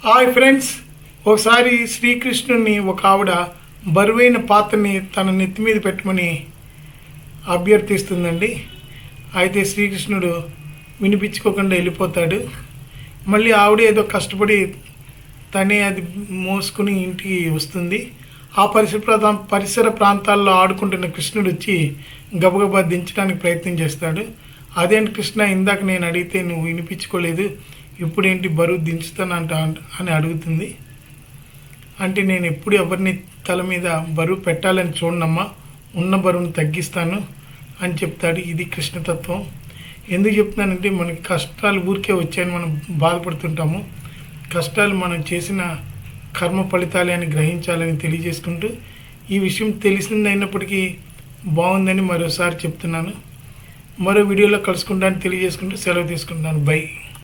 Hi friends, ఒకసారి శ్రీకృష్ణుని ఒక ఆవిడ బరువైన పాత్రని తన నెత్తి మీద పెట్టమని అభ్యర్థిస్తుందండి. అయితే శ్రీకృష్ణుడు వినిపించుకోకుండా వెళ్ళిపోతాడు. మళ్ళీ ఆవిడ ఏదో కష్టపడి తనే అది మోసుకుని ఇంటికి వస్తుంది. ఆ పరిసర ప్రాంతాల్లో ఆడుకుంటున్న కృష్ణుడు వచ్చి గబగబా దించడానికి ప్రయత్నం చేస్తాడు. అదేంటి కృష్ణ, ఇందాక నేను అడిగితే నువ్వు వినిపించుకోలేదు, ఇప్పుడేంటి బరువు దించుతానంట అని అడుగుతుంది. అంటే నేను ఎప్పుడు ఎవరిని తల మీద బరువు పెట్టాలని చూడనమ్మా, ఉన్న బరువును తగ్గిస్తాను అని చెప్తాడు. ఇది కృష్ణతత్వం. ఎందుకు చెప్తున్నానంటే మనకి కష్టాలు ఊరికే వచ్చాయని మనం బాధపడుతుంటాము. కష్టాలు మనం చేసిన కర్మ ఫలితాలే అని గ్రహించాలని తెలియజేసుకుంటూ, ఈ విషయం తెలిసిందైనప్పటికీ బాగుందని మరోసారి చెప్తున్నాను. మరో వీడియోలో కలుసుకుంటాను తెలియజేసుకుంటూ సెలవు తీసుకుంటాను. బై.